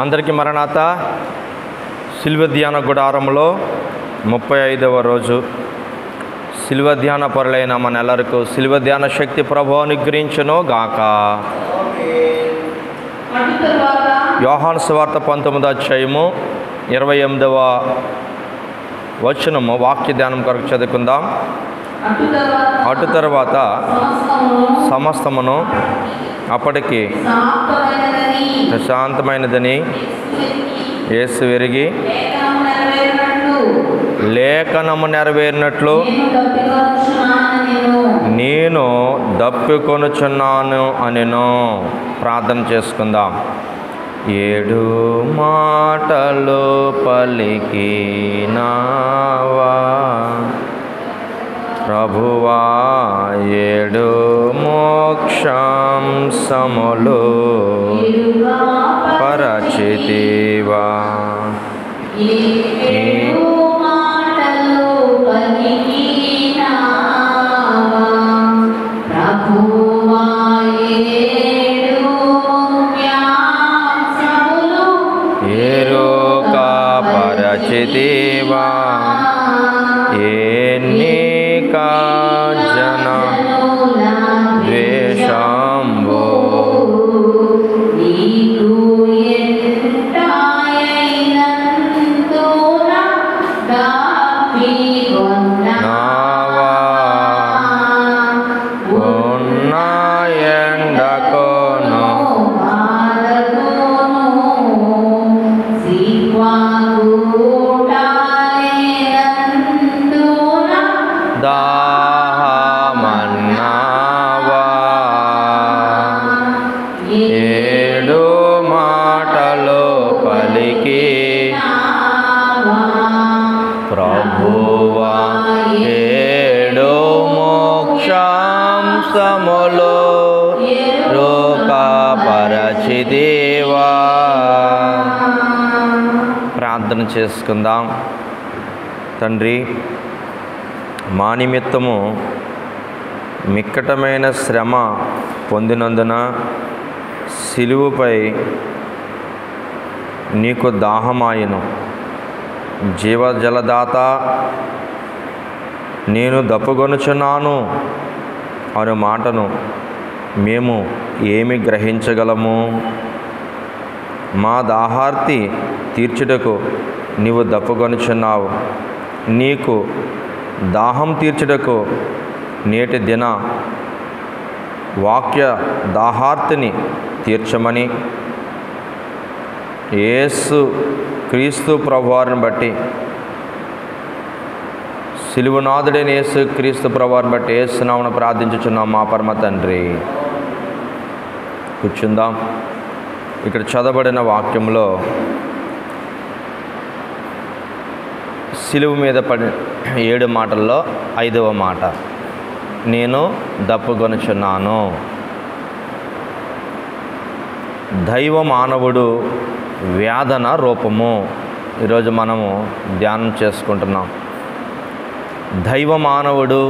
అందరికీ మరణాత. శిలువ ధ్యాన గుడారంలో 35వ రోజు. శిలువ ధ్యాన పరులైన మనెల్లరకు శిలువ ధ్యాన శక్తి ప్రభు అనుగ్రహించును గాక. యోహాను సువార్త 19వ అధ్యాయము 28వ వచనము వాక్య ధ్యానం కొరకు చదువుకుందాం. అటు తర్వాత సమస్తమును అప్పటికి ప్రశాంతమైనదని యేసు ఎరిగి లేఖనము నెరవేరినట్లు నేను దప్పికొనుచున్నాను అనెను. ప్రార్థన చేసుకుందాం. 7 మాటలు పలికినావా ప్రభువా, 7 మోక్షాంశములు పరచితివా. పరచితివా ఎన్నికా జన ద్వేషంబో నావా ఉన్న ఎండకోను దాహమన్నావా 7 మాటలు పలికి ప్రభువా 7 మోక్షాంశములు రూపపరచితివా. ప్రార్థన చేసుకుందాం. తండ్రి, మా నిమిత్తము మిక్కటమైన శ్రమ పొందినందున శిలువపై నీకు దాహమాయను. జీవజలదాత, నేను దప్పుకొనుచున్నాను అను మాటను మేము ఏమి గ్రహించగలము? మా దాహార్తి తీర్చుటకు నీవు దప్పుకొనుచున్నావు. నీకు దాహం తీర్చుటకు నేటి దిన వాక్య దాహార్తిని తీర్చమని యేసు క్రీస్తు ప్రభువారిని బట్టి, సిలువనాథుడైన యేసు క్రీస్తు ప్రభువారిని బట్టి యేసునామమున ప్రార్థించుచున్నాం మా పరమ తండ్రి. కూర్చుందాం. ఇక్కడ చదవబడిన వాక్యంలో సిలువ మీద పడి 7 మాటల్లో 5వ మాట, నేను దప్పుకొనుచున్నాను. దైవ మానవుడు వేదన రూపము ఈరోజు మనము ధ్యానం చేసుకుంటున్నాం. దైవ మానవుడు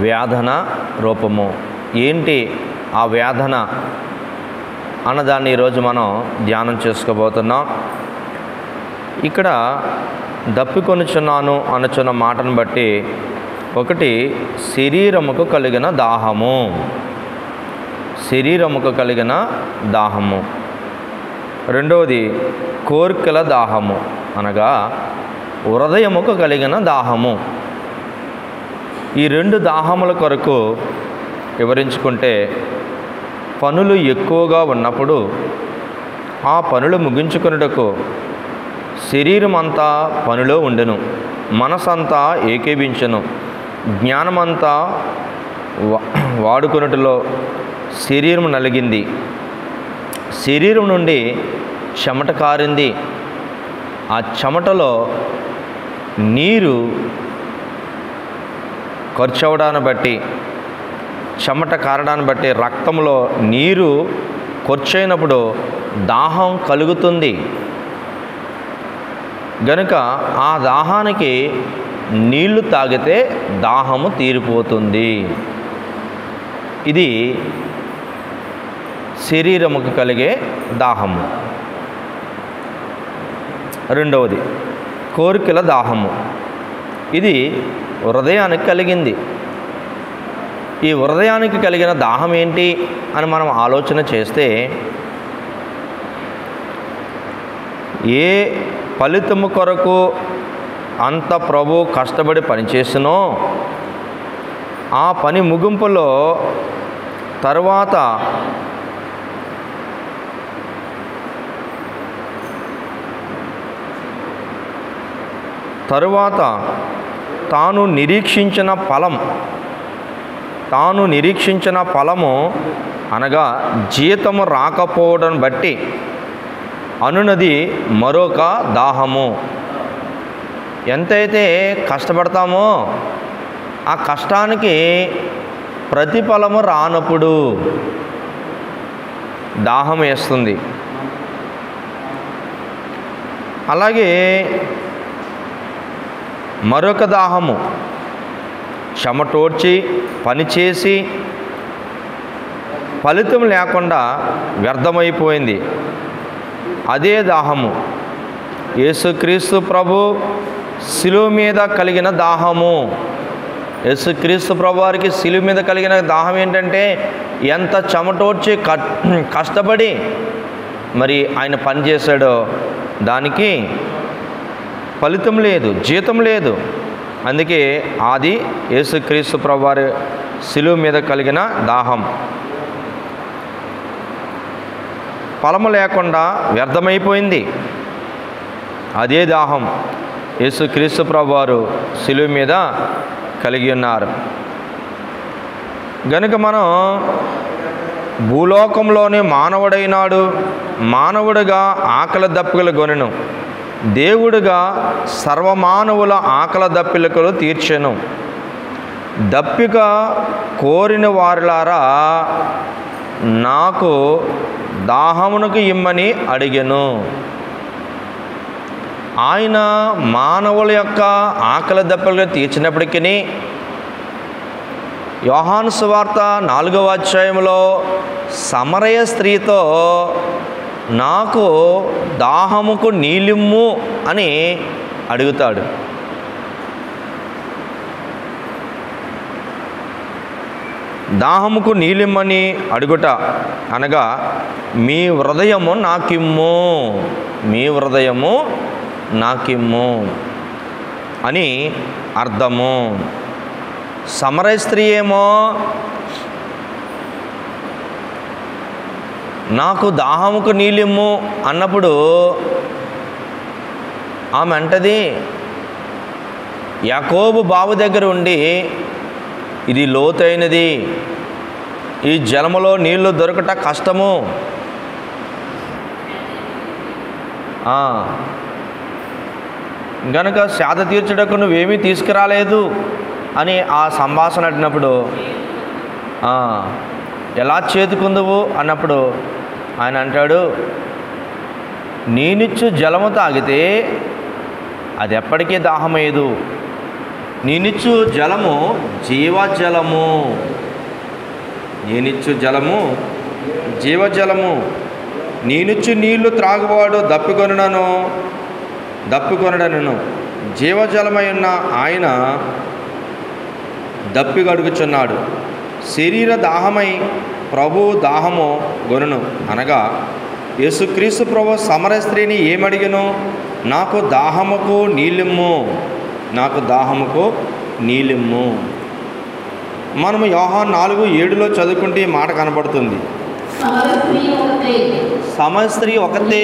వేదన రూపము. ఏంటి ఆ వేదన అన్నదాన్ని ఈరోజు మనం ధ్యానం చేసుకోబోతున్నాం. ఇక్కడ దప్పికొనుచున్నాను అనుచున్న మాటను బట్టి, ఒకటి శరీరముకు కలిగిన దాహము, శరీరముకు కలిగిన దాహము. రెండవది కోరికల దాహము, అనగా హృదయముకు కలిగిన దాహము. ఈ 2 దాహముల కొరకు వివరించుకుంటే, పనులు ఎక్కువగా ఉన్నప్పుడు ఆ పనులు ముగించుకొనుటకు శరీరం అంతా పనిలో ఉండెను, మనసంతా ఏకీభించెను, జ్ఞానమంతా వాడుకొనుటలో శరీరం నలిగింది. శరీరం నుండి చెమట కారింది. ఆ చెమటలో నీరు ఖర్చు అవడాన్ని బట్టి, చెమట కారడాన్ని బట్టి రక్తంలో నీరు ఖర్చయినప్పుడు దాహం కలుగుతుంది. గనుక ఆ దాహానికి నీళ్లు తాగితే దాహము తీరిపోతుంది. ఇది శరీరముకు కలిగే దాహము. రెండవది కోరికల దాహము. ఇది హృదయానికి కలిగింది. ఈ హృదయానికి కలిగిన దాహం ఏంటి అని మనం ఆలోచన చేస్తే, ఏ ఫలితము కొరకు అంత ప్రభు కష్టపడి పనిచేసినో ఆ పని ముగింపులో తర్వాత తాను నిరీక్షించిన ఫలము అనగా జీతము రాకపోవడం బట్టి అనున్నది మరొక దాహము. ఎంతైతే కష్టపడతామో ఆ కష్టానికి ప్రతిఫలము రానప్పుడు దాహం వేస్తుంది. అలాగే మరొక దాహము, చెమటోడ్చి పనిచేసి ఫలితం లేకుండా వ్యర్థమైపోయింది. అదే దాహము యేసుక్రీస్తు ప్రభు శిలువ మీద కలిగిన దాహము. యేసుక్రీస్తు ప్రభు వారికి శిలువ మీద కలిగిన దాహం ఏంటంటే, ఎంత చెమటోడ్చి కష్టపడి మరి ఆయన పనిచేశాడో దానికి ఫలితం లేదు, జీతం లేదు. అందుకే అది యేసుక్రీస్తు ప్రభు వారి శిలువ మీద కలిగిన దాహం. ఫలము లేకుండా వ్యర్థమైపోయింది. అదే దాహం యేసుక్రీస్తు ప్రభు వారు శిలువ మీద కలిగి ఉన్నారు. గనుక మనం భూలోకంలోనే మానవుడైనాడు, మానవుడిగా ఆకలి దప్పికలు గొనెను, దేవుడుగా సర్వమానవుల ఆకలి దప్పికలు తీర్చెను. దప్పిక కోరిన వారిలారా నాకు దాహమునకు ఇమ్మని అడిగెను. ఆయన మానవుల యొక్క ఆకలి దప్పికలు తీర్చినప్పటికీ యోహాను సువార్త 4వ అధ్యాయంలో సమరయ స్త్రీతో నాకు దాహముకు నీలిమ్ము అని అడుగుతాడు. దాహముకు నీలిమ్మని అడుగుట అనగా మీ హృదయము నాకిమ్ము, మీ హృదయము నాకిమ్ము అని అర్థము. సమరయ స్త్రీ ఏమో నాకు దాహముకు నీలిమ్ము అన్నప్పుడు ఆమె అంటది, యాకోబు బావి దగ్గర ఉండి ఇది లోతైనది, ఈ జలములో నీళ్లు దొరకట కష్టము, గనుక సేద తీర్చుటకు నువ్వేమీ తీసుకురాలేదు అని ఆ సంభాషణ అడిగినప్పుడు ఎలా చేతుకుందువు అన్నప్పుడు ఆయన అంటాడు, నేనిచ్చు జలము తాగితే అది ఎప్పటికీ దాహమయ్యదు, నేనిచ్చు జలము జీవజలము, నేనిచ్చు జలము జీవజలము, నేనిచ్చు నీళ్లు త్రాగువాడు దప్పికొనడను జీవజలమై ఉన్న ఆయన దప్పిగడుగుచున్నాడు. శరీర దాహమై ప్రభు దాహము గొనును అనగా యేసుక్రీస్తు ప్రభు సమరయ స్త్రీని ఏమడిగను, నాకు దాహముకు నీలిమ్ము, నాకు దాహముకు నీలిమ్ము. మనము యోహాను 4:7 చదువుకుంటే ఈ మాట కనబడుతుంది. సమరయ స్త్రీ ఒకతే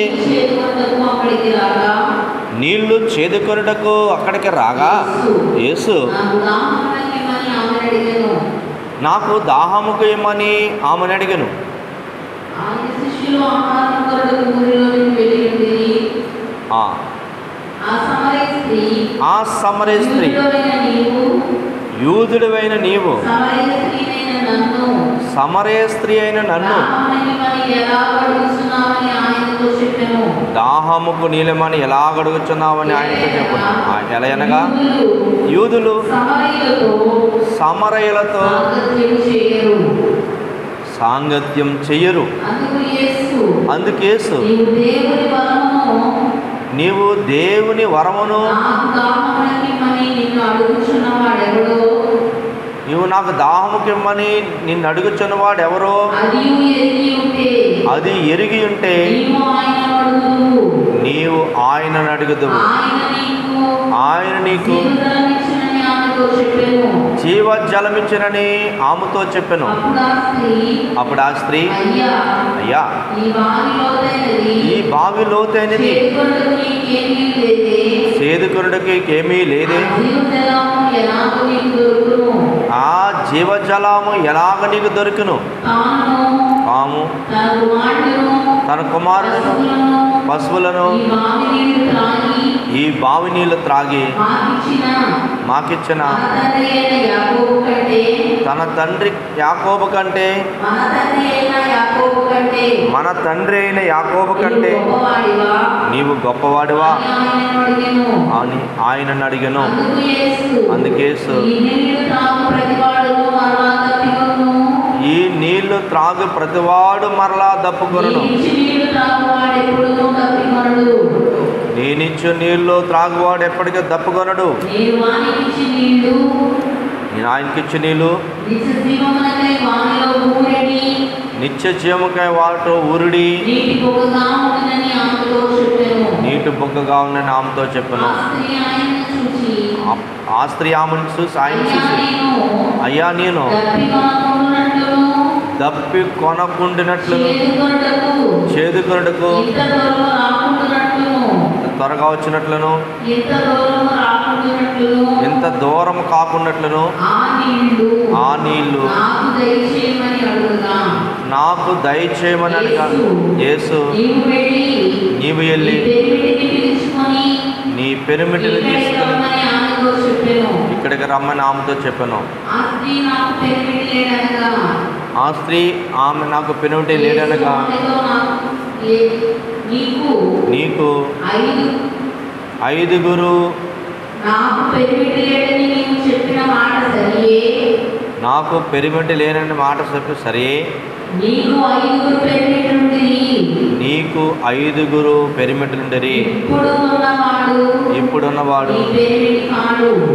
నీళ్లు చేదుకొనుటకు అక్కడికి రాగా యేసు నాకు దాహముకు ఇమ్మని ఆమెను అడిగను. ఆ సమరయ స్త్రీ యూదుడైన నీవు సమరయ స్త్రీ అయిన నన్ను దాహముకు నీలమని ఎలా అడుగుచున్నావని ఆయనతో చెప్పును. ఎలా అనగా యూదులు సమరయులతో సాంగత్యం చెయ్యరు. అందుకు యేసు నీవు దేవుని వరమును నీవు నాకు దాహముకిమ్మని నిన్ను అడుగుచున్నవాడు ఎవరో అది ఎరిగి ఉంటే నీవు ఆయనను అడుగుదువు. ఆయన నీకు జీవజలమిచ్చినని ఆమెతో చెప్పెను. అప్పుడు ఆ స్త్రీ, అయ్యా ఈ బావి లోతైనది, సేదుకొనుటకు ఏమీ లేదే, ఆ జీవజలము ఎలాగ నీకు దొరుకును? పాము తన కుమారులను పశువులను ఈ బావి నీళ్లు త్రాగి మాకిచ్చిన తన తండ్రి యాకోబు కంటే మన తండ్రి అయిన యాకోబు కంటే నీవు గొప్పవాడివా అని ఆయనను అడిగాను. అందుకేసు ఈ నీళ్లు త్రాగు ప్రతివాడు మరలా దప్పుకొనును. నేనిచ్చు నీళ్ళు త్రాగువాడు ఎప్పటికీ దప్పుకొనడు. నేను ఆయనకిచ్చు నీళ్ళు నిత్య జీవముకై వాటిలో ఊరుడి నీటి బొగ్గగా ఉందని ఆమెతో చెప్పను. ఆ స్త్రీ ఆమెను చూసి ఆయన చూసి, అయ్యా నేను దప్పి కొనకుండినట్లును చేదుకొనుటకు త్వరగా వచ్చినట్లును ఎంత దూరం కాకున్నట్లును ఆ నీళ్లు నాకు దయచేయమని అడిగా. యేసు నీవు వెళ్ళి నీ పెరుమిటిని తీసుకుని ఇక్కడికి రమ్మని ఆమెతో చెప్పాను. ఆ స్త్రీ ఆమె నాకు పెనుమిటి లేడనగా నీకు 5 నాకు పెరిమిటి లేనని మాట చెప్పి సరే, నీకు 5 పెరిమిటిలుండరి, ఇప్పుడున్నవాడు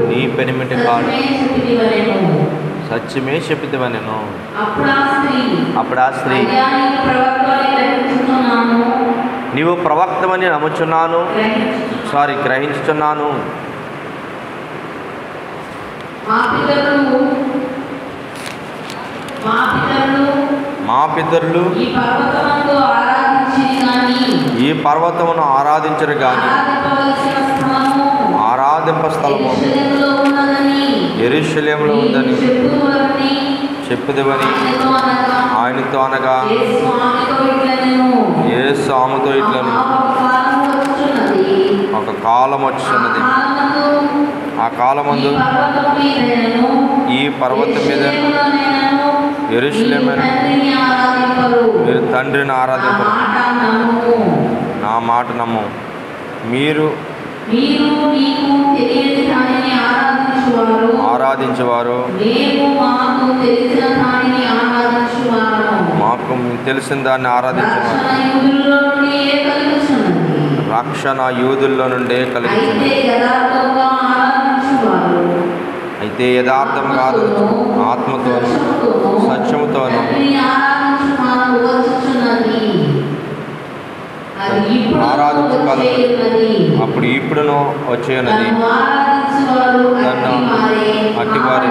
నీ పెరిమిటి కాడు, సత్యమే చెప్పితివా నేను. అప్పుడు ఆ స్త్రీ, నీవు ప్రవక్తమని నమ్ముచున్నాను, గ్రహించుచున్నాను. మా పితరులు ఈ పర్వతమును ఆరాధించరు గాని ఆరాధింప స్థలము యెరూషలేములో ఉందని చెప్పుదువని ఆయనతో అనగా, యేసు ఆమెతో ఇట్లను, ఒక కాలం వచ్చున్నది, ఆ కాలమందు ఈ పర్వతం మీద యెరూషలేమున మీరు తండ్రిని ఆరాధింపరు. నా మాట నమ్ము. మీరు ఆరాధించేవారు మాకు తెలిసిన దాన్ని ఆరాధించేవారు. రక్షణ యూదుల్లో నుండే కలిగించింది. అయితే యథార్థంగా ఆత్మతోను సత్యముతోను ఆరాధించగలరు. అప్పుడు ఇప్పుడును వచ్చేనది నన్ను అట్టివారి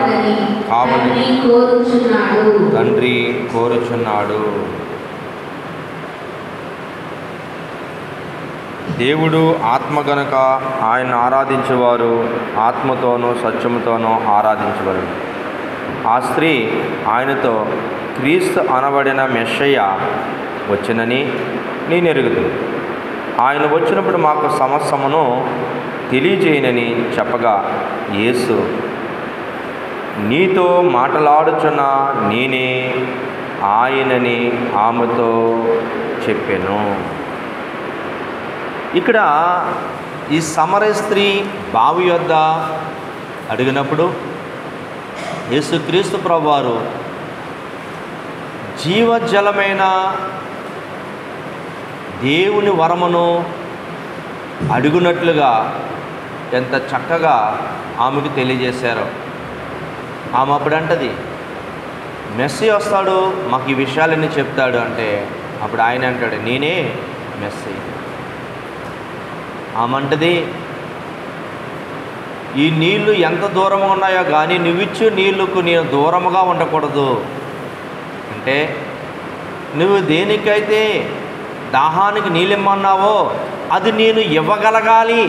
కావని తండ్రి కోరుచున్నాడు. దేవుడు ఆత్మ గనుక ఆయన ఆరాధించేవారు ఆత్మతోనూ సత్యముతోనూ ఆరాధించగలరు. ఆ స్త్రీ ఆయనతో, క్రీస్తు అనబడిన మెస్సయ్య వచ్చినని నేను ఎరుగుదు, ఆయన వచ్చినప్పుడు మాకు సమస్తమును తెలియజేయనని చెప్పగా, యేసు, నీతో మాట్లాడుచున్న నేనే ఆయనని ఆమెతో చెప్పెను. ఇక్కడ ఈ సమరయ స్త్రీ బావి యొద్ద అడిగినప్పుడు యేసుక్రీస్తు ప్రభువారు జీవజలమైన దేవుని వరమును అడుగునట్లుగా ఎంత చక్కగా ఆమెకు తెలియజేశారో. ఆమె అప్పుడంటది, మెస్సీ వస్తాడు, మాకు ఈ విషయాలన్నీ చెప్తాడు అంటే, అప్పుడు ఆయన అంటాడు, నేనే మెస్సీ. ఆమె అంటది, ఈ నీళ్లు ఎంత దూరంగా ఉన్నాయో కానీ నువ్విచ్చు నీళ్లకు నేను దూరముగా ఉండకూడదు. అంటే నువ్వు దేనికైతే దాహానికి నీళ్ళిమ్మన్నావో అది నేను ఇవ్వగలగాలి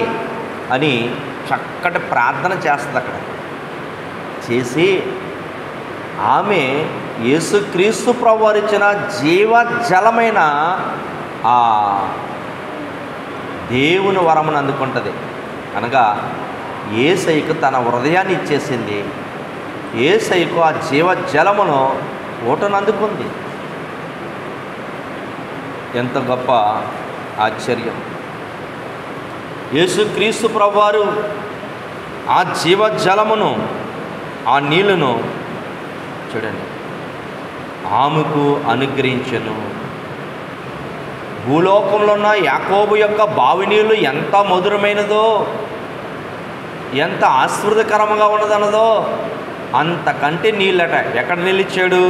అని చక్కటి ప్రార్థన చేస్తుంది. అక్కడ చేసి ఆమె యేసుక్రీస్తు ప్రభువారు ఇచ్చిన జీవజలమైన ఆ దేవుని వరమును అందుకుంటుంది. అనగా యేసయ్యకు తన హృదయాన్ని ఇచ్చేసింది. యేసయ్యకు ఆ జీవజలమును ఊటను అందుకుంది. ఎంత గొప్ప ఆశ్చర్యం! యేసుక్రీస్తు ప్రభువారు ఆ జీవజలమును, ఆ నీళ్లను చూడండి ఆమెకు అనుగ్రహించెను. భూలోకంలో ఉన్న యాకోబు యొక్క బావి నీళ్లు ఎంత మధురమైనదో, ఎంత ఆస్వాదకరంగా ఉన్నదన్నదో అంతకంటే నీళ్ళట. ఎక్కడ నిలిచాడు?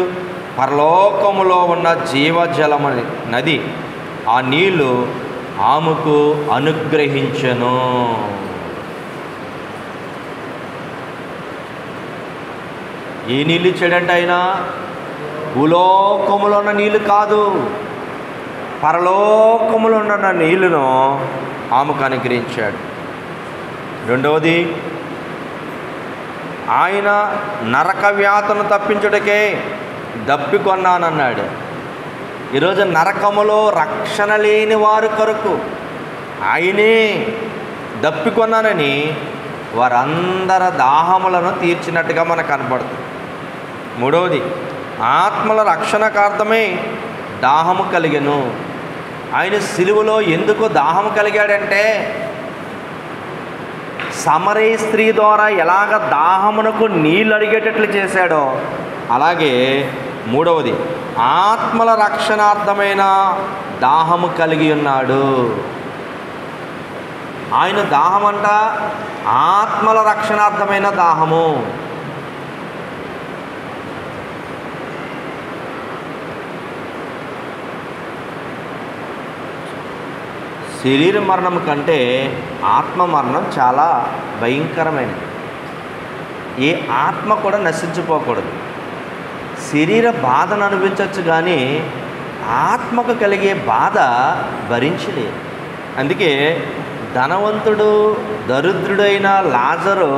పరలోకములో ఉన్న జీవజలము నది. ఆ నీళ్లు ఆమెకు అనుగ్రహించెను. ఏ నీళ్ళు ఇచ్చాడంటే ఆయన భూలోకములో ఉన్న నీళ్ళు కాదు, పరలోకములో ఉన్న నీళ్లను ఆమెకు అనుగ్రహించాడు. రెండవది, ఆయన నరక వ్యాధులను తప్పించుటకే దప్పికొన్నానన్నాడు. ఈరోజు నరకములో రక్షణ లేని వారి కొరకు ఆయనే దప్పికొన్నానని వారందరి దాహములను తీర్చినట్టుగా మనకు కనపడుతుంది. మూడవది, ఆత్మల రక్షణకార్థమై దాహము కలిగెను. ఆయన సిలువలో ఎందుకు దాహము కలిగాడంటే, సమరయ స్త్రీ ద్వారా ఎలాగ దాహమునకు నీళ్ళు అడిగేటట్లు చేశాడో అలాగే మూడవది, ఆత్మల రక్షణార్థమైన దాహము కలిగి ఉన్నాడు. ఆయన దాహం అంట ఆత్మల రక్షణార్థమైన దాహము. శరీర మరణం కంటే ఆత్మ మరణం చాలా భయంకరమైనది. ఏ ఆత్మ కూడా నశించిపోకూడదు. శరీర బాధను అనుభవించవచ్చు కానీ ఆత్మకు కలిగే బాధ భరించలేదు. అందుకే ధనవంతుడు దరిద్రుడైన లాజరు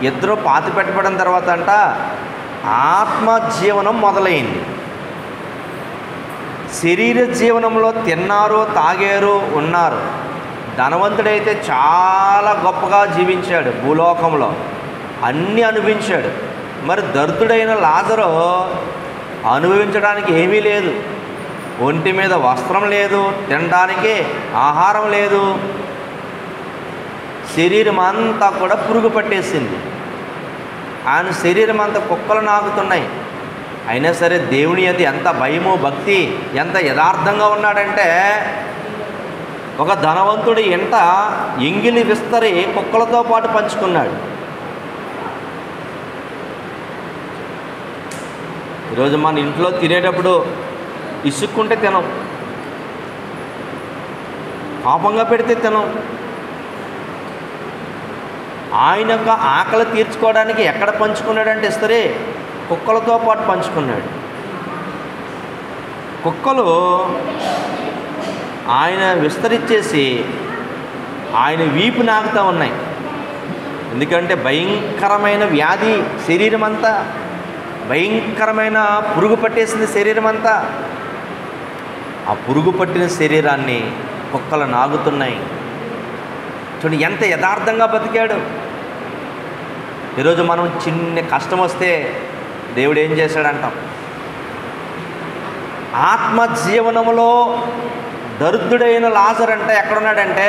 ఇద్దరు పాతి పెట్టబడిన తర్వాత అంట ఆత్మ జీవనం మొదలైంది. శరీర జీవనంలో తిన్నారు, తాగారు, ఉన్నారు. ధనవంతుడైతే చాలా గొప్పగా జీవించాడు, భూలోకంలో అన్నీ అనుభవించాడు. మరి దరిద్రుడైన లాజరు అనుభవించడానికి ఏమీ లేదు. ఒంటి మీద వస్త్రం లేదు, తినడానికి ఆహారం లేదు, శరీరం అంతా కూడా పురుగు పట్టేసింది. ఆయన శరీరం అంతా కుక్కలు నాకుతున్నాయి. అయినా సరే దేవుని యందు ఎంత భయము, భక్తి, ఎంత యథార్థంగా ఉన్నాడంటే ఒక ధనవంతుడి ఇంట ఎంగిలి విస్తరి కుక్కలతో పాటు పంచుకున్నాడు. ఈరోజు మన ఇంట్లో తినేటప్పుడు ఇసుక్కుంటే తినం, పాపంగా పెడితే తినం. ఆయన యొక్క ఆకలి తీర్చుకోవడానికి ఎక్కడ పంచుకున్నాడంటే ఇస్తరే కుక్కలతో పాటు పంచుకున్నాడు. కుక్కలు ఆయన విస్తరించేసి ఆయన వీపు నాకుతూ ఉన్నాయి. ఎందుకంటే భయంకరమైన వ్యాధి, శరీరం అంతా భయంకరమైన పురుగు పట్టేసింది శరీరం అంతా. ఆ పురుగు పట్టిన శరీరాన్ని కుక్కలు నాగుతున్నాయి. చూడండి ఎంత యథార్థంగా బతికాడు. ఈరోజు మనం చిన్న కష్టం వస్తే దేవుడు ఏం చేశాడంటాం. ఆత్మ జీవనములో దరిద్రుడైన లాజరు అంటే ఎక్కడున్నాడంటే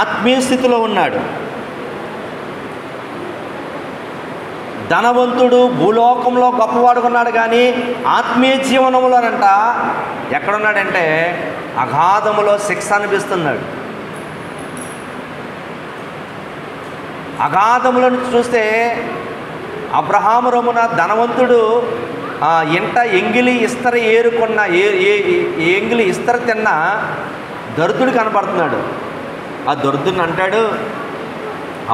ఆత్మీయ స్థితిలో ఉన్నాడు. ధనవంతుడు భూలోకంలో గొప్పవాడుకున్నాడు, కానీ ఆత్మీయ జీవనంలోనంట ఎక్కడున్నాడంటే అగాధములో శిక్ష అనిపిస్తున్నాడు. అగాధములను చూస్తే అబ్రహాము రొమ్మున ధనవంతుడు ఇంట ఎంగిలి ఇస్తర ఏరుకున్న ఎంగిలి ఇస్తర తిన్న దరిద్రుడు కనపడుతున్నాడు. ఆ దరిద్రుని అంటాడు,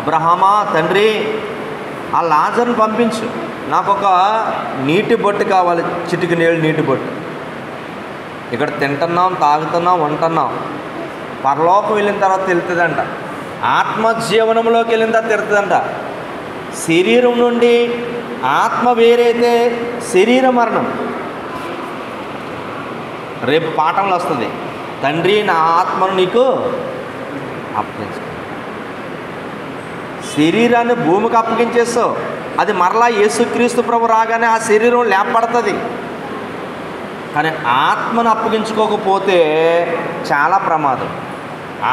అబ్రహామా తండ్రి, ఆ లాజర్ని పంపించు, నాకు ఒక నీటి బొట్టు కావాలి, చిటికి నీళ్ళు నీటి బొట్టు. ఇక్కడ తింటున్నాం, తాగుతున్నాం, ఉంటున్నాం, పరలోకం వెళ్ళిన తర్వాత తెలుస్తుందంట, ఆత్మజీవనంలోకి వెళ్ళిన తర్వాత తెలుస్తుందంట. శరీరం నుండి ఆత్మ వేరైతే శరీర మరణం. రేపు పాఠంలో వస్తుంది, తండ్రి నా ఆత్మను నీకు అప్పగించు. శరీరాన్ని భూమికి అప్పగించేస్తావు, అది మరలా యేసుక్రీస్తు ప్రభు రాగానే ఆ శరీరం లేపబడుతుంది. కానీ ఆత్మను అప్పగించుకోకపోతే చాలా ప్రమాదం.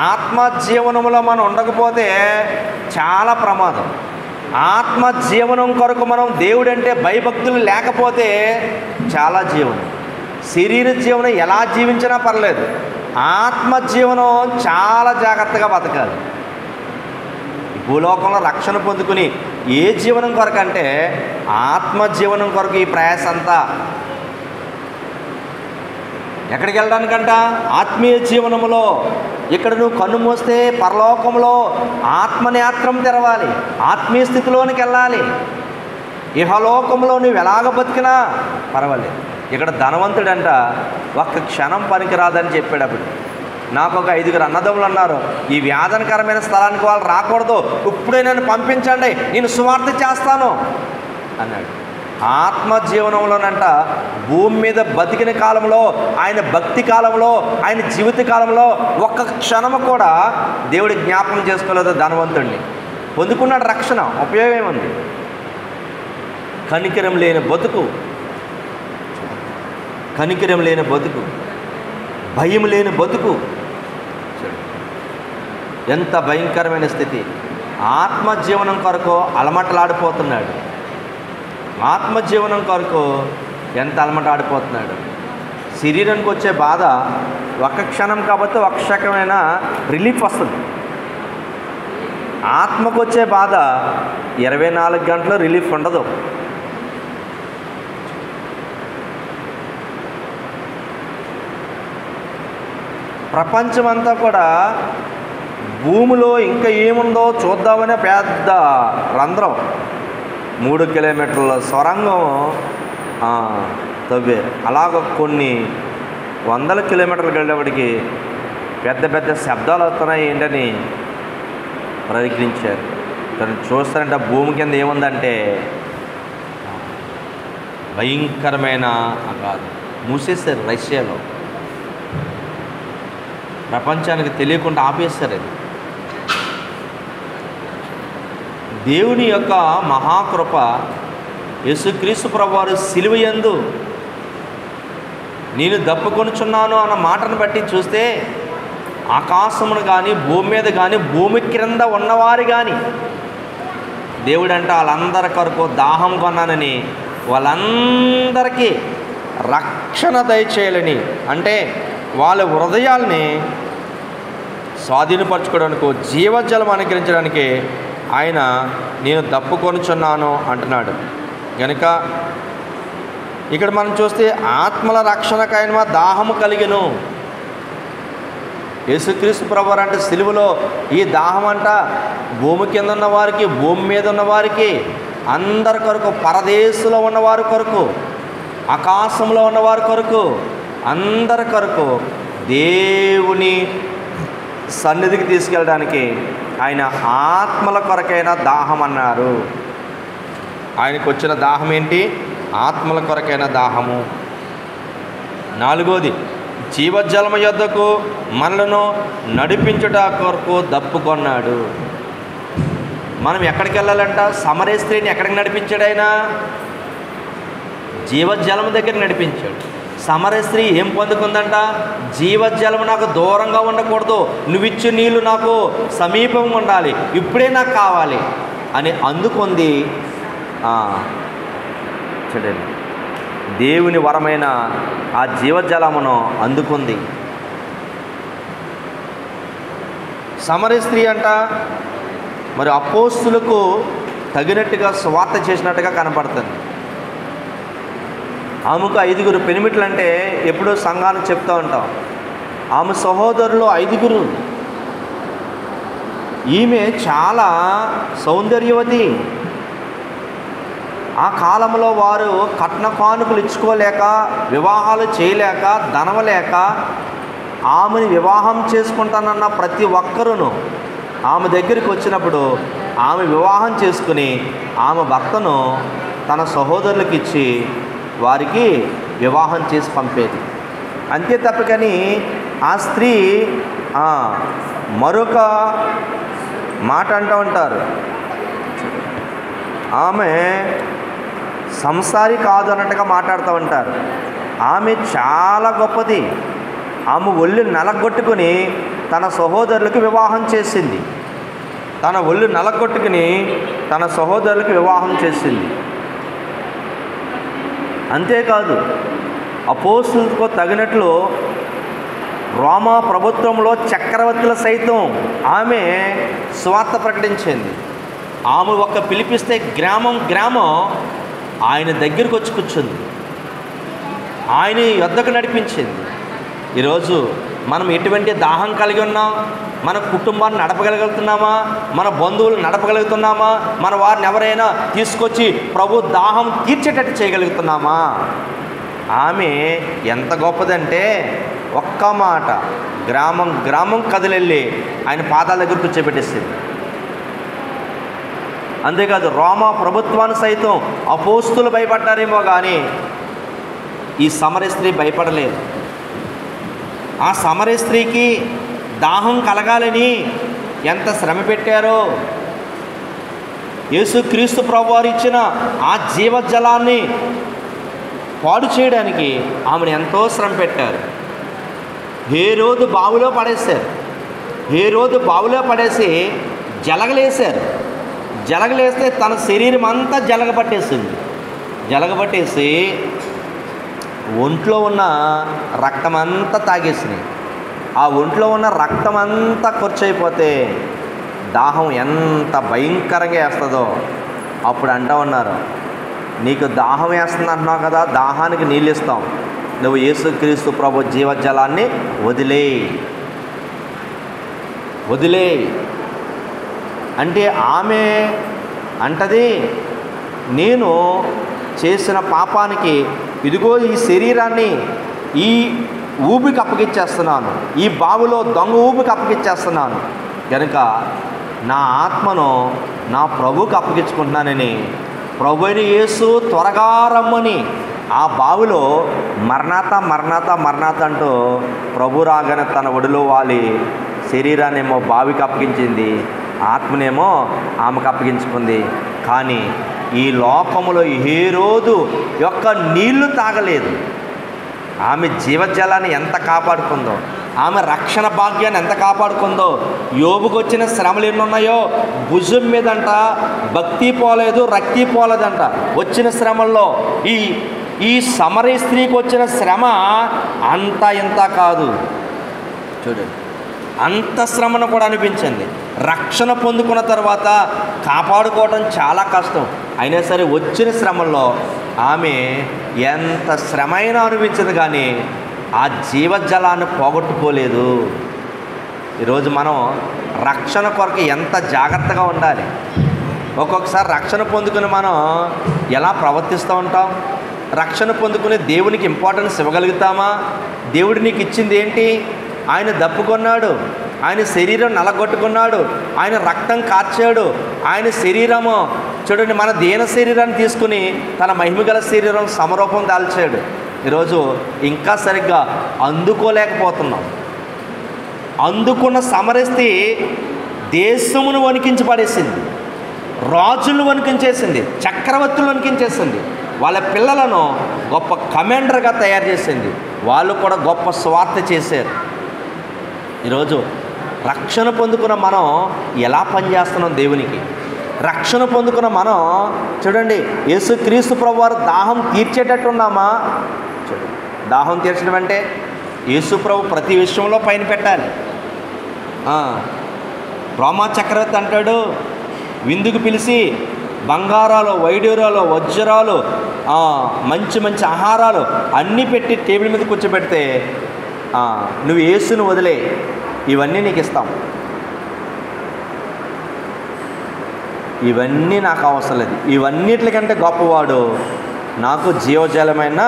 ఆత్మ జీవనంలో మనం ఉండకపోతే చాలా ప్రమాదం. ఆత్మ జీవనం కొరకు మనం దేవుడంటే భయభక్తులు లేకపోతే చాలా జీవనం. శరీర జీవనం ఎలా జీవించినా పర్లేదు, ఆత్మ జీవనం చాలా జాగ్రత్తగా బతకాలి. భూలోకంలో రక్షణ పొందుకుని ఏ జీవనం కొరకు అంటే ఆత్మ జీవనం కొరకు ఈ ప్రయాస అంతా. ఎక్కడికి వెళ్ళడానికంట? ఆత్మీయ జీవనములో. ఇక్కడ నువ్వు కన్ను మూస్తే పరలోకంలో ఆత్మనేత్రం తెరవాలి, ఆత్మీయ స్థితిలోనికి వెళ్ళాలి. ఇహలోకంలో నువ్వు ఎలాగ బతికినా పర్వాలేదు. ఇక్కడ ధనవంతుడంట ఒక్క క్షణం పనికిరాదని చెప్పాడు. అప్పుడు నాకు ఒక 5 అన్నదమ్ములు అన్నారు, ఈ వ్యాధనకరమైన స్థలానికి వాళ్ళు రాకూడదు, ఇప్పుడే నన్ను పంపించండి, నేను సువార్త చేస్తాను అన్నాడు. ఆత్మ జీవనంలోనంట భూమి మీద బతికిన కాలంలో, ఆయన భక్తి కాలంలో, ఆయన జీవిత కాలంలో ఒక్క క్షణము కూడా దేవుడి జ్ఞాపకం చేసుకోలేదు ధనవంతుడిని. పొందుకున్నాడు రక్షణ, ఉపయోగం ఏముంది? కనికరం లేని బతుకు, కనికరం లేని బతుకు, భయం లేని బతుకు. ఎంత భయంకరమైన స్థితి. ఆత్మజీవనం కొరకు అలమటలాడిపోతున్నాడు. ఆత్మజీవనం కొరకు ఎంత అలమటాడిపోతున్నాడు. శరీరానికి వచ్చే బాధ ఒక్క క్షణం కాబట్టి ఒక్క క్షణమైన రిలీఫ్ వస్తుంది. ఆత్మకు వచ్చే బాధ 24 గంటలు రిలీఫ్ ఉండదు. ప్రపంచమంతా కూడా భూమిలో ఇంకా ఏముందో చూద్దామనే పెద్ద రంధ్రం, 3 కిలోమీటర్ల సొరంగం తవ్వారు. అలాగ కొన్ని 100 కిలోమీటర్లకు వెళ్ళేవాడికి పెద్ద పెద్ద శబ్దాలు వస్తున్నాయి ఏంటని ప్రయత్నించారు. తను చూస్తారంటే భూమి కింద ఏముందంటే భయంకరమైన అగాధం. మూసేశారు రష్యాలో, ప్రపంచానికి తెలియకుండా ఆపేస్తారు. అది దేవుని యొక్క మహాకృప. యేసుక్రీస్తు ప్రభువారు సిలువ యందు నేను దప్పుకొనుచున్నాను అన్న మాటను బట్టి చూస్తే ఆకాశమును కానీ భూమి మీద కానీ భూమి క్రింద ఉన్నవారు కానీ దేవుడంటే వాళ్ళందరి కొరకు దాహం కొన్నానని, వాళ్ళందరికీ రక్షణ దయచేయాలని, అంటే వాళ్ళ హృదయాల్ని స్వాధీనపరచుకోవడానికి, జీవజలం అనుగ్రహించడానికి ఆయన నేను దప్పుకొనుచున్నాను అంటున్నాడు. కనుక ఇక్కడ మనం చూస్తే ఆత్మల రక్షణకు ఆయన దాహము కలిగెను. యేసుక్రీస్తు ప్రభువారు అంటే సిలువలో ఈ దాహం అంట భూమి కింద ఉన్న వారికి, భూమి మీద ఉన్న వారికి, అందరి కొరకు, పరదేశంలో ఉన్నవారి కొరకు, ఆకాశంలో ఉన్నవారి కొరకు, అందరి కొరకు దేవుని సన్నిధికి తీసుకెళ్ళడానికి ఆయన ఆత్మల కొరకైన దాహం అన్నారు. ఆయనకు వచ్చిన దాహం ఏంటి? ఆత్మల కొరకైన దాహము. 4వది, జీవజలము యొద్దకు మనలను నడిపించుట కొరకు దప్పుకొన్నాడు. మనం ఎక్కడికి వెళ్ళాలంట? సమరయ స్త్రీని ఎక్కడికి నడిపించాడు? ఆయన జీవజలం దగ్గర నడిపించాడు. సమరయ స్త్రీ ఏం పొందుకుందంట? జీవజలం నాకు దూరంగా ఉండకూడదు, నువ్విచ్చు నీళ్ళు నాకు సమీపంగా ఉండాలి, ఇప్పుడే నాకు కావాలి అని అందుకుంది. చూడండి, దేవుని వరమైన ఆ జీవజలమును అందుకుంది. సమరయ స్త్రీ అంట మరి అపోస్తులకు తగినట్టుగా స్వార్థ చేసినట్టుగా కనపడుతుంది. ఆమెకు 5 పెనిమిట్లు అంటే ఎప్పుడూ సంఘానికి చెప్తూ ఉంటాం. ఆమె సహోదరులు 5. ఈమె చాలా సౌందర్యవతి. ఆ కాలంలో వారు కట్న కానుకలు ఇచ్చుకోలేక, వివాహాలు చేయలేక, ధనం లేక ఆమెను వివాహం చేసుకుంటానన్న ప్రతి ఒక్కరూ ఆమె దగ్గరికి వచ్చినప్పుడు ఆమె వివాహం చేసుకుని ఆమె భర్తను తన సహోదరులకు ఇచ్చి వారికి వివాహం చేసి పంపేది. అంతే తప్పకని ఆ స్త్రీ మరొక మాట అంటూ ఉంటారు, ఆమె సంసారి కాదు అన్నట్టుగా మాట్లాడుతూ ఉంటారు. ఆమె చాలా గొప్పది. ఆమె ఒళ్ళు నలగొట్టుకుని తన సహోదరులకు వివాహం చేసింది. తన ఒళ్ళు నలగొట్టుకుని తన సహోదరులకు వివాహం చేసింది. అంతేకాదు, అపోస్తులకు తగినట్లు రోమా ప్రభుత్వంలో చక్రవర్తుల సైతం ఆమె స్వార్థ ప్రకటించింది. ఆమె ఒక పిలిపిస్తే గ్రామం ఆయన దగ్గరికి వచ్చి కూర్చుంది, ఆయన యొద్దకు నడిపించింది. ఈరోజు మనం ఎటువంటి దాహం కలిగి ఉన్నాం? మన కుటుంబాన్ని నడపగలుగుతున్నామా? మన బంధువులు నడపగలుగుతున్నామా? మన వారిని ఎవరైనా తీసుకొచ్చి ప్రభు దాహం తీర్చేటట్టు చేయగలుగుతున్నామా? ఆమె ఎంత గొప్పదంటే ఒక్క మాట గ్రామం కదిలెళ్ళి ఆయన పాదాల దగ్గర కూర్చోబెట్టేసింది. అంతేకాదు, రోమా ప్రభుత్వాన్ని సైతం అపోస్తులు భయపడ్డారేమో కానీ ఈ సమరయ స్త్రీ భయపడలేదు. ఆ సమరయ స్త్రీకి దాహం కలగాలని ఎంత శ్రమ పెట్టారో. యేసుక్రీస్తు ప్రభువారు ఇచ్చిన ఆ జీవజలాన్ని పాడు చేయడానికి ఆమెను ఎంతో శ్రమ పెట్టారు. హేరోదు బావిలో పడేశారు. హేరోదు బావిలో పడేసి జలగలేశారు. జలగలేస్తే తన శరీరం అంతా జలగబట్టేసి ఒంట్లో ఉన్న రక్తమంతా తాగేసినాయి. ఆ ఒంట్లో ఉన్న రక్తం అంతా ఖర్చయిపోతే దాహం ఎంత భయంకరంగా వేస్తుందో. అప్పుడు అంటూ ఉన్నారు, నీకు దాహం వేస్తుంది అంటున్నావు కదా, దాహానికి నీళ్ళు ఇస్తాం, నువ్వు యేసుక్రీస్తు ప్రభు జీవజలాన్ని వదిలే అంటే ఆమె అంటది, నేను చేసిన పాపానికి ఇదిగో ఈ శరీరాన్ని ఈ ఊపికి అప్పగిచ్చేస్తున్నాను, ఈ బావిలో దొంగ ఊపికి అప్పగిచ్చేస్తున్నాను కనుక నా ఆత్మను నా ప్రభువుకి అప్పగించుకుంటున్నానని ప్రభువైన యేసు త్వరగా రమ్మని ఆ బావిలో మరణాత అంటూ ప్రభు రాగానే తన ఒడిలో వాలి శరీరాన్నేమో బావికి అప్పగించింది, ఆత్మనేమో ఆమెకు అప్పగించుకుంది. కానీ ఈ లోకములో హేరోదు యొక్క నీళ్లు తాగలేదు. ఆమె జీవజలాన్ని ఎంత కాపాడుకుందో, ఆమె రక్షణ భాగ్యాన్ని ఎంత కాపాడుకుందో. యోబుకు వచ్చిన శ్రమలు ఎన్నున్నాయో భుజం మీదంట భక్తి పోలేదు, రక్తి పోలేదంట. వచ్చిన శ్రమల్లో ఈ సమరయ స్త్రీకి వచ్చిన శ్రమ అంతా ఇంత కాదు. చూడండి, అంత శ్రమను కూడా అనిపించింది. రక్షణ పొందుకున్న తర్వాత కాపాడుకోవడం చాలా కష్టం. అయినా సరే వచ్చిన శ్రమల్లో ఆమె ఎంత శ్రమ అయినా అనిపించదు కానీ ఆ జీవజలాన్ని పోగొట్టుకోలేదు. ఈరోజు మనం రక్షణ కొరకు ఎంత జాగ్రత్తగా ఉండాలి. ఒక్కొక్కసారి రక్షణ పొందుకుని మనం ఎలా ప్రవర్తిస్తూ ఉంటాం? రక్షణ పొందుకుని దేవునికి ఇంపార్టెన్స్ ఇవ్వగలుగుతామా? దేవుడు నీకు ఇచ్చింది ఏంటి? ఆయన దప్పుకున్నాడు, ఆయన శరీరం నలగొట్టుకున్నాడు, ఆయన రక్తం కార్చాడు, ఆయన శరీరము చూడండి మన దీన శరీరాన్ని తీసుకుని తన మహిమగల శరీరం సమరూపం దాల్చాడు. ఈరోజు ఇంకా సరిగ్గా అందుకోలేకపోతున్నాం. అందుకున్న సమరస్తి దేశమును వణికించి పడేసింది, రాజులను వణికించేసింది, చక్రవర్తులను వణికించేసింది, వాళ్ళ పిల్లలను గొప్ప కమాండర్గా తయారు చేసింది. వాళ్ళు కూడా గొప్ప స్వార్థ చేశారు. ఈరోజు రక్షణ పొందుకున్న మనం ఎలా పనిచేస్తున్నాం దేవునికి? రక్షణ పొందుకున్న మనం చూడండి, యేసుక్రీస్తు ప్రభువారు దాహం తీర్చేటట్టు ఉన్నామా? చూడండి, దాహం తీర్చడం అంటే యేసు ప్రభు ప్రతి విషయంలో పైన పెట్టాలి. రోమా చక్రవర్తి అంటాడు, విందుకు పిలిచి బంగారాలు, వైడూరాలు, వజ్రాలు, మంచి మంచి ఆహారాలు అన్నీ పెట్టి టేబుల్ మీద కూర్చోబెడితే నువ్వు యేసును వదిలే, ఇవన్నీ నీకు ఇస్తాం, ఇవన్నీ నాకు అవసరం లేదు, ఇవన్నిటికంటే గొప్పవాడు నాకు జీవజలమైన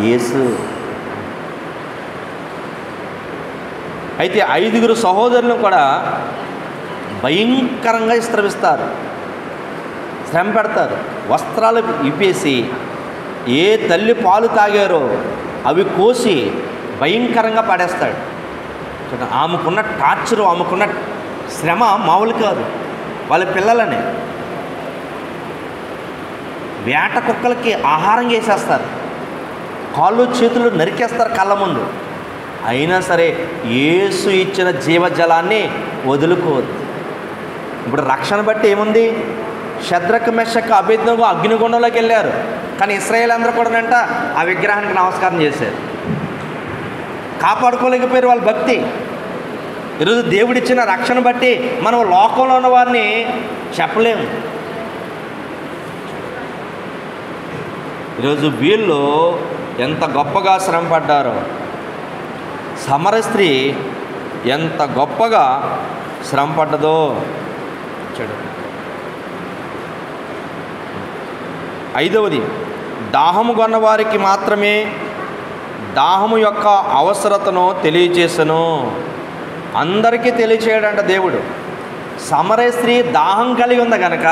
యేసు. అయితే 5 సహోదరులను కూడా భయంకరంగా శ్రమిస్తారు, శ్రమ పెడతారు. వస్త్రాలు ఇప్పేసి ఏ తల్లి పాలు తాగారో అవి కోసి భయంకరంగా పడేస్తాడు. ఆమెకున్న టార్చరు, ఆమెకున్న శ్రమ మామూలు కాదు. వాళ్ళ పిల్లలని వేట కుక్కలకి ఆహారం వేసేస్తారు, కాళ్ళు చేతులు నరికేస్తారు కళ్ళ ముందు. అయినా సరే యేసు ఇచ్చిన జీవజలాన్ని వదులుకోవద్దు. ఇప్పుడు రక్షణ బట్టి ఏముంది? షద్రక్ మెషక్ అబేద్నెగో అగ్నిగుండంలోకి వెళ్ళారు, కానీ ఇశ్రాయేల్ అందరూ కూడానంట ఆ విగ్రహానికి నమస్కారం చేశారు, కాపాడుకోలేకపోయారు వాళ్ళ భక్తి. ఈరోజు దేవుడిచ్చిన రక్షణ బట్టి మనం లోకంలో ఉన్న వారిని చెప్పలేము. ఈరోజు వీళ్ళు ఎంత గొప్పగా శ్రమ పడ్డారో, సమర స్త్రీ ఎంత గొప్పగా శ్రమ పడ్డదో చూడు. 5వది, దాహము కొన్న వారికి మాత్రమే దాహము యొక్క అవసరతను తెలియచేసను. అందరికీ తెలియచేయడంట దేవుడు. సమరయ స్త్రీ దాహం కలిగి ఉంది కనుక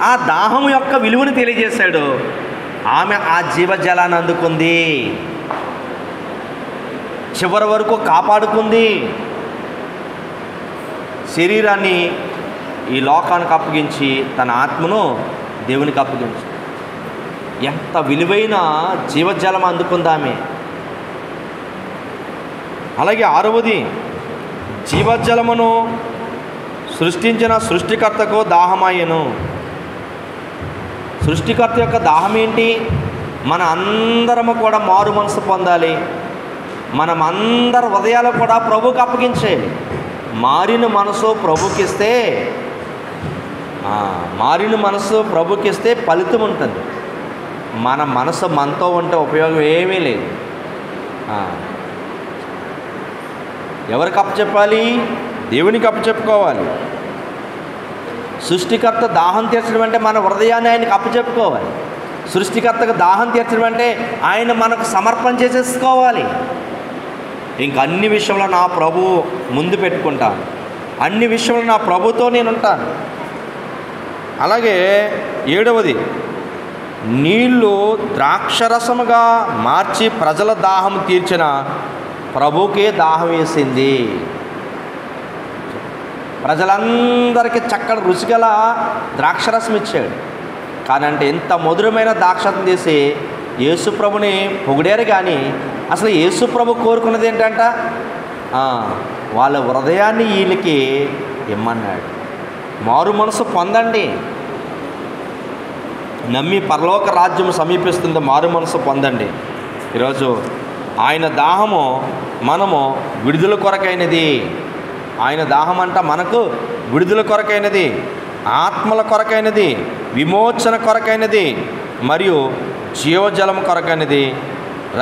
ఆ దాహం యొక్క విలువను తెలియజేశాడు. ఆమె ఆ జీవజలాన్ని అందుకుంది, చివరి వరకు కాపాడుకుంది. శరీరాన్ని ఈ లోకానికి అప్పగించి తన ఆత్మను దేవునికి అప్పగించి ఎంత విలువైన జీవజలం అందుకుందామె. అలాగే 6వది, జీవజలమును సృష్టించిన సృష్టికర్తకు దాహమయ్యను. సృష్టికర్త యొక్క దాహం ఏంటి? మన అందరము కూడా మారు మనసు పొందాలి, మనం అందరి హృదయాలు కూడా ప్రభువుకి అప్పగించేయాలి. మారిన మనసు ప్రభుకిస్తే, మారిన మనసు ప్రభుకిస్తే ఫలితం ఉంటుంది. మన మనసు మనతో ఉంటే ఉపయోగం ఏమీ లేదు. ఎవరికి అప్పచెప్పాలి? దేవునికి అప్పచెప్పుకోవాలి. సృష్టికర్త దాహం తీర్చడం అంటే మన హృదయాన్ని ఆయనకి అప్పచెప్పుకోవాలి. సృష్టికర్తకు దాహం తీర్చడం అంటే ఆయన మనకు సమర్పణ చేసేసుకోవాలి. ఇంక అన్ని విషయంలో నా ప్రభువు ముందు పెట్టుకుంటాను, అన్ని విషయంలో నా ప్రభుతో నేను ఉంటాను. అలాగే 7వది, నీళ్ళు ద్రాక్షరసముగా మార్చి ప్రజల దాహం తీర్చిన ప్రభుకే దాహం వేసింది. ప్రజలందరికీ చక్కటి రుచిగల ద్రాక్షరసం ఇచ్చాడు. కానీ అంటే ఎంత మధురమైన ద్రాక్షరసం తీసి యేసుప్రభుని పొగిడారు. కానీ అసలు యేసుప్రభు కోరుకున్నది ఏంటంట? వాళ్ళ హృదయాన్ని వీళ్ళకి ఇమ్మన్నాడు. మారు మనసు పొందండి, నమ్మి పరలోక రాజ్యం సమీపిస్తుంది, మారు మనసు పొందండి. ఈరోజు ఆయన దాహము మనము విడుదల కొరకైనది. ఆయన దాహం అంట మనకు విడుదల కొరకైనది, ఆత్మల కొరకైనది, విమోచన కొరకైనది మరియు జీవజలం కొరకైనది.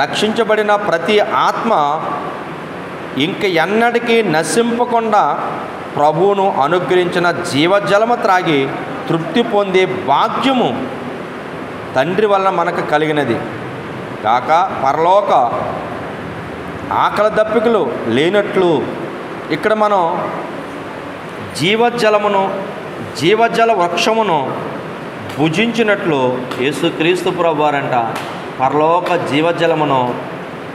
రక్షించబడిన ప్రతి ఆత్మ ఇంక ఎన్నటికీ నశింపకుండా ప్రభువును అనుగ్రహించిన జీవజలము త్రాగి తృప్తి పొందే భాగ్యము తండ్రి వలన మనకు కలిగినది కాక పరలోక ఆకలి దప్పికలు లేనట్లు ఇక్కడ మనం జీవజలమును, జీవజల వృక్షమును భుజించినట్లు యేసుక్రీస్తు ప్రభువారంట పరలోక జీవజలమును,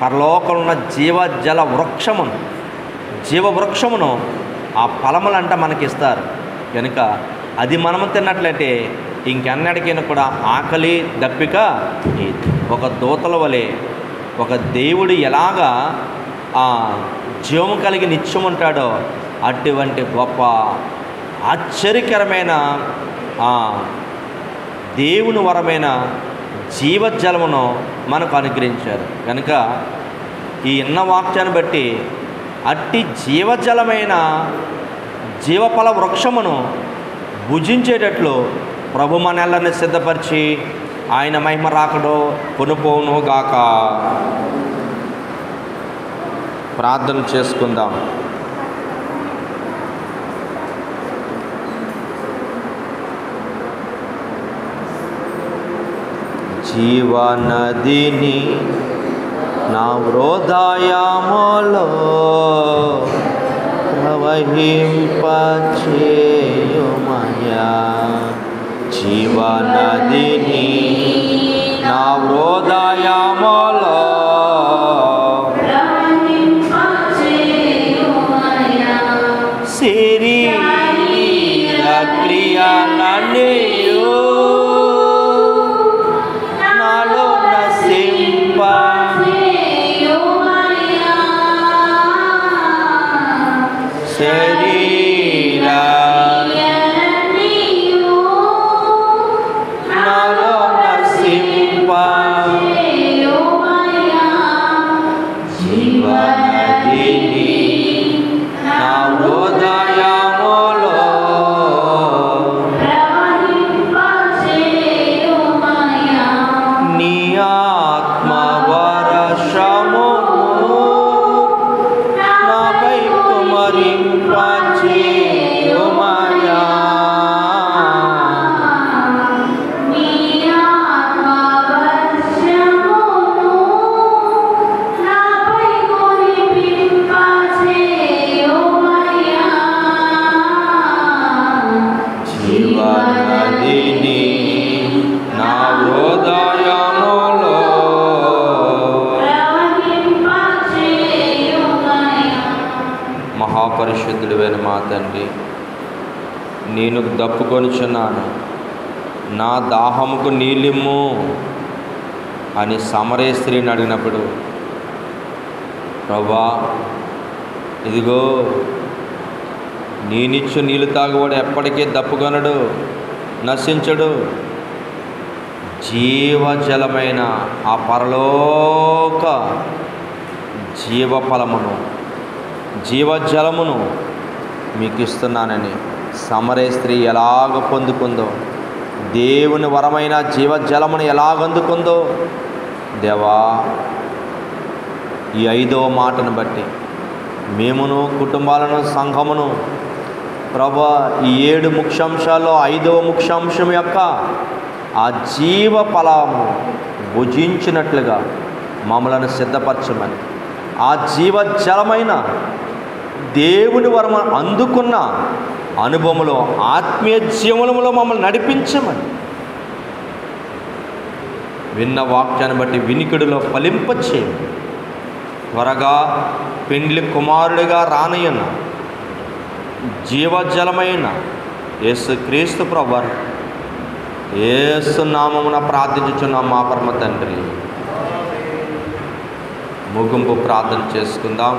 పరలోకంలో ఉన్న జీవజల వృక్షమును, జీవవృక్షమును ఆ ఫలములంట మనకిస్తారు కనుక అది మనము తిన్నట్లయితే ఇంకెన్నటికైనా కూడా ఆకలి దప్పిక ఒక దూతల వలె, ఒక దేవుడు ఎలాగా జీవము కలిగి నిత్యం ఉంటాడో అటువంటి గొప్ప ఆశ్చర్యకరమైన దేవుని వరమైన జీవజలమును మనకు అనుగ్రహించారు. కనుక ఈ ఇన్న వాక్యాన్ని బట్టి అట్టి జీవజలమైన జీవఫల వృక్షమును భుజించేటట్లు ప్రభు మనల్ని సిద్ధపరిచి ఆయన మహిమ రాకడో కొనుపోవును గాక. ప్రార్థన చేసుకుందాం. జీవనదిని నా హృదయములో ప్రవహింపచేయుమయ్యా. జీవనదిని నా హృదయములో శరీర క్రియలన్నీయు నాలో నశింప శరీర నాలో నశింప జీవనదిని నా హృదయములో నీ ఆత్మ వర్షమును నాపై కుమరింపచేయుమయ్యా. జీవనదిని నా హృదయములో మహాపరిశుద్ధుడైన మా తండ్రి, నేను దప్పుకొనిచున్నాను, నా దాహముకు నీళ్ళిమ్ము అని సమరయ స్త్రీని అడిగినప్పుడు, ప్రభా ఇదిగో నేనిచ్చు నీళ్ళు తాగువాడు ఎప్పటికీ దప్పుకొనడు, నశించడు. జీవజలమైన ఆ పరలోక జీవఫలమును జీవజలమును మీకు ఇస్తున్నానని సమరయ స్త్రీ ఎలాగ పొందుకుందో, దేవుని వరమైన జీవజలమును ఎలాగందుకుందో దేవా, ఈ 5వ మాటను బట్టి మేమును కుటుంబాలను సంఘమును ప్రభా ఈ 7 ముఖ్యాంశాల్లో 5వ ముఖ్యాంశం యొక్క ఆ జీవ ఫలము భుజించినట్లుగా మమ్మలను సిద్ధపరచమని, ఆ జీవజలమైన దేవుని వరం అందుకున్న అనుభవంలో ఆత్మీయ జీవనంలో మమ్మల్ని నడిపించమని, విన్న వాక్యాన్ని బట్టి వినికిడిలో ఫలింపచేయమని, త్వరగా పెండ్లి కుమారుడిగా రానయ్యన్న జీవజలమైన యేసుక్రీస్తు ప్రభువారు యేసు నామమున ప్రార్థించుచున్నాం మా పరమ తండ్రి. ముగింపు ప్రార్థన చేసుకుందాం.